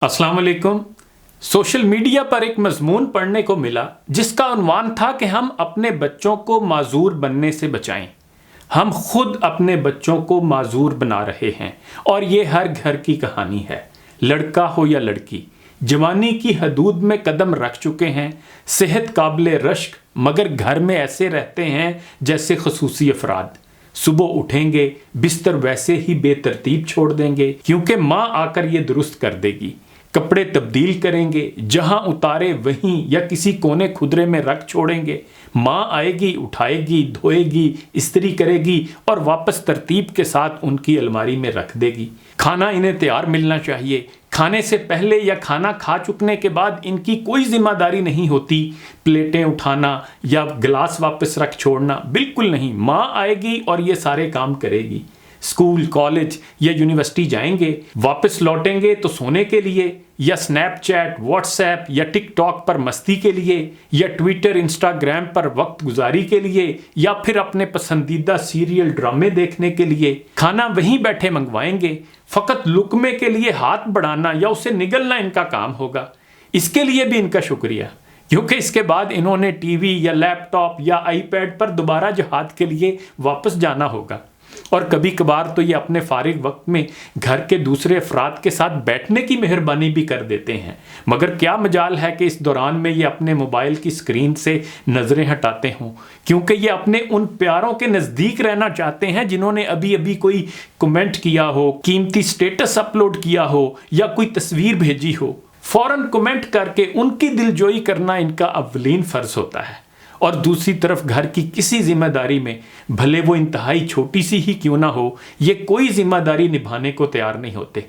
अस्सलाम वालेकुम। Social media पर एक मजमून पढ़ने को मिला जिसका उन्वान था कि हम अपने बच्चों को माजूर बनने से बचाएं। हम खुद अपने बच्चों को माजूर बना रहे हैं और ये हर घर की कहानी है। लड़का हो या लड़की, जवानी की हदूद में कदम रख चुके हैं, सेहत काबिल रश्क, मगर घर में ऐसे रहते हैं जैसे खसूसी अफराद। सुबह उठेंगे, बिस्तर वैसे ही बेतरतीब छोड़ देंगे क्योंकि माँ आकर ये दुरुस्त कर देगी। कपड़े तब्दील करेंगे, जहां उतारे वहीं या किसी कोने खुदरे में रख छोड़ेंगे। माँ आएगी, उठाएगी, धोएगी, इस्त्री करेगी और वापस तरतीब के साथ उनकी अलमारी में रख देगी। खाना इन्हें तैयार मिलना चाहिए। खाने से पहले या खाना खा चुकने के बाद इनकी कोई जिम्मेदारी नहीं होती। प्लेटें उठाना या गिलास वापस रख छोड़ना, बिल्कुल नहीं। माँ आएगी और ये सारे काम करेगी। स्कूल, कॉलेज या यूनिवर्सिटी जाएंगे, वापस लौटेंगे तो सोने के लिए या स्नैपचैट, व्हाट्सएप या टिकटॉक पर मस्ती के लिए या ट्विटर, इंस्टाग्राम पर वक्त गुजारी के लिए या फिर अपने पसंदीदा सीरियल, ड्रामे देखने के लिए। खाना वहीं बैठे मंगवाएंगे। फकत लुकमे के लिए हाथ बढ़ाना या उसे निगलना इनका काम होगा। इसके लिए भी इनका शुक्रिया, क्योंकि इसके बाद इन्होंने टीवी या लैपटॉप या आईपैड पर दोबारा जहाद के लिए वापस जाना होगा। और कभी कभार तो ये अपने फारिग वक्त में घर के दूसरे अफराद के साथ बैठने की मेहरबानी भी कर देते हैं, मगर क्या मजाल है कि इस दौरान में ये अपने मोबाइल की स्क्रीन से नज़रें हटाते हों, क्योंकि ये अपने उन प्यारों के नज़दीक रहना चाहते हैं जिन्होंने अभी अभी कोई कमेंट किया हो, कीमती स्टेटस अपलोड किया हो या कोई तस्वीर भेजी हो। फौरन कमेंट करके उनकी दिलजोई करना इनका अव्वलीन फ़र्ज होता है। और दूसरी तरफ घर की किसी जिम्मेदारी में, भले वो इंतहाई छोटी सी ही क्यों ना हो, ये कोई जिम्मेदारी निभाने को तैयार नहीं होते।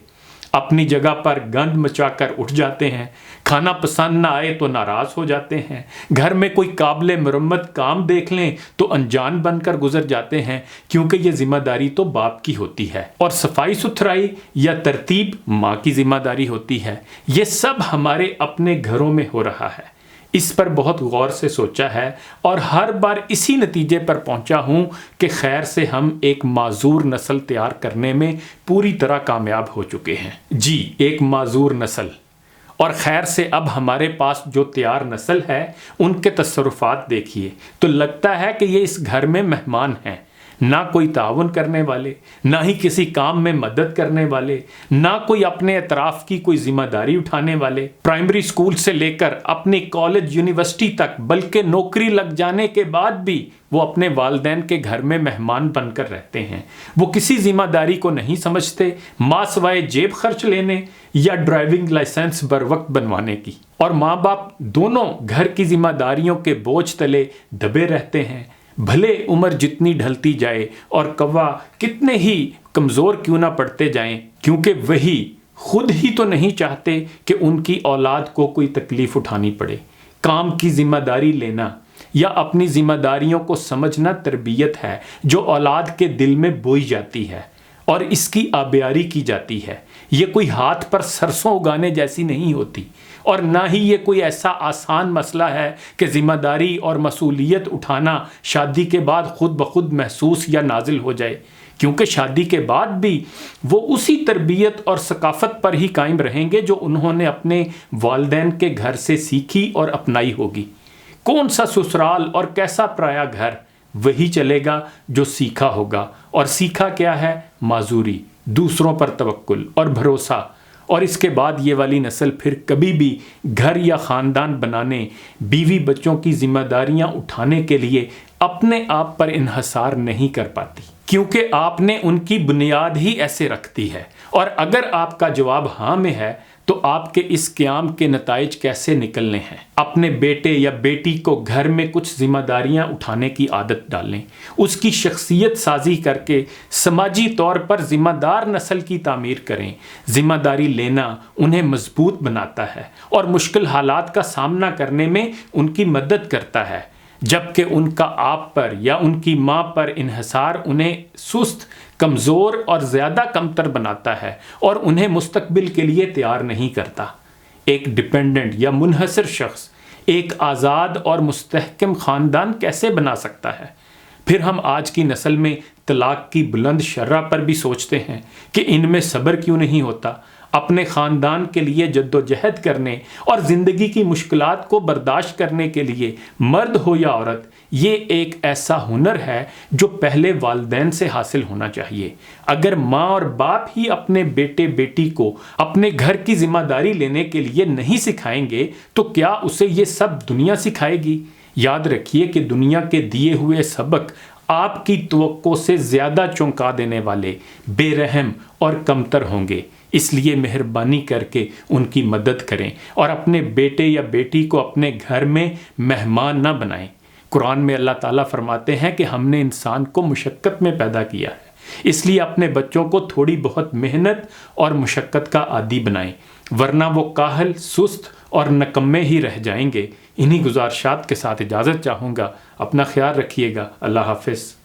अपनी जगह पर गंद मचाकर उठ जाते हैं। खाना पसंद ना आए तो नाराज़ हो जाते हैं। घर में कोई काबिल मरम्मत काम देख लें तो अनजान बनकर गुजर जाते हैं, क्योंकि ये जिम्मेदारी तो बाप की होती है और सफाई सुथराई या तरतीब माँ की जिम्मेदारी होती है। ये सब हमारे अपने घरों में हो रहा है। इस पर बहुत गौर से सोचा है और हर बार इसी नतीजे पर पहुंचा हूं कि खैर से हम एक माजूर नस्ल तैयार करने में पूरी तरह कामयाब हो चुके हैं। जी, एक माजूर नस्ल। और खैर से अब हमारे पास जो तैयार नस्ल है, उनके तसरुफात देखिए तो लगता है कि ये इस घर में मेहमान हैं। ना कोई ताउन करने वाले, ना ही किसी काम में मदद करने वाले, ना कोई अपने एतराफ़ की कोई जिम्मेदारी उठाने वाले। प्राइमरी स्कूल से लेकर अपनी कॉलेज, यूनिवर्सिटी तक, बल्कि नौकरी लग जाने के बाद भी वो अपने वालिदैन के घर में मेहमान बनकर रहते हैं। वो किसी जिम्मेदारी को नहीं समझते, माँ सवाए जेब खर्च लेने या ड्राइविंग लाइसेंस बर वक्त बनवाने की। और माँ बाप दोनों घर की जिम्मेदारियों के बोझ तले दबे रहते हैं। भले उम्र जितनी ढलती जाए और कौवा कितने ही कमज़ोर क्यों ना पड़ते जाएं, क्योंकि वही खुद ही तो नहीं चाहते कि उनकी औलाद को कोई तकलीफ़ उठानी पड़े। काम की जिम्मेदारी लेना या अपनी जिम्मेदारियों को समझना तरबियत है जो औलाद के दिल में बोई जाती है और इसकी आबियारी की जाती है। ये कोई हाथ पर सरसों उगाने जैसी नहीं होती और ना ही ये कोई ऐसा आसान मसला है कि ज़िम्मेदारी और मसूलियत उठाना शादी के बाद खुद ब खुद महसूस या नाजिल हो जाए, क्योंकि शादी के बाद भी वो उसी तरबियत और सकाफ़त पर ही कायम रहेंगे जो उन्होंने अपने वालिदैन के घर से सीखी और अपनाई होगी। कौन सा ससुराल और कैसा पराया घर, वही चलेगा जो सीखा होगा। और सीखा क्या है? माजूरी, दूसरों पर तवक्कुल और भरोसा। और इसके बाद ये वाली नस्ल फिर कभी भी घर या ख़ानदान बनाने, बीवी बच्चों की जिम्मेदारियां उठाने के लिए अपने आप पर इन्हसार नहीं कर पाती, क्योंकि आपने उनकी बुनियाद ही ऐसे रख दी है। और अगर आपका जवाब हाँ में है तो आपके इस क़याम के नताइज कैसे निकलने हैं। अपने बेटे या बेटी को घर में कुछ जिम्मेदारियां उठाने की आदत डालें, उसकी शख्सियत साजी करके समाजी तौर पर ज़िम्मेदार नस्ल की तामीर करें। ज़िम्मेदारी लेना उन्हें मजबूत बनाता है और मुश्किल हालात का सामना करने में उनकी मदद करता है, जबकि उनका आप पर या उनकी माँ पर इन्हसार उन्हें सुस्त, कमज़ोर और ज़्यादा कमतर बनाता है और उन्हें मुस्तकबिल के लिए तैयार नहीं करता। एक डिपेंडेंट या मुनहसर शख्स एक आज़ाद और मुस्तहकम ख़ानदान कैसे बना सकता है? फिर हम आज की नस्ल में तलाक की बुलंद शर्रा पर भी सोचते हैं कि इनमें सब्र क्यों नहीं होता। اپنے خاندان کے لیے جد و جہد کرنے اور زندگی کی مشکلات کو برداشت کرنے کے لیے مرد ہو یا عورت، یہ ایک ایسا ہنر ہے جو پہلے والدین سے حاصل ہونا چاہیے۔ اگر ماں اور باپ ہی اپنے بیٹے بیٹی کو اپنے گھر کی ذمہ داری لینے کے لیے نہیں سکھائیں گے تو کیا اسے یہ سب دنیا سکھائے گی؟ یاد رکھیے کہ دنیا کے دیے ہوئے سبق آپ کی توقع سے زیادہ چونکا دینے والے، بے رحم اور کمتر ہوں گے۔ اس لیے مہربانی کر کے ان کی مدد کریں اور اپنے بیٹے یا بیٹی کو اپنے گھر میں مہمان نہ بنائیں۔ قرآن میں اللہ تعالیٰ فرماتے ہیں کہ ہم نے انسان کو مشقت میں پیدا کیا ہے، اس لیے اپنے بچوں کو تھوڑی بہت محنت اور مشقت کا عادی بنائیں، ورنہ وہ کاہل، سست اور نکمے ہی رہ جائیں گے۔ انہی گزارشات کے ساتھ اجازت چاہوں گا۔ اپنا خیال رکھیے گا۔ اللہ حافظ۔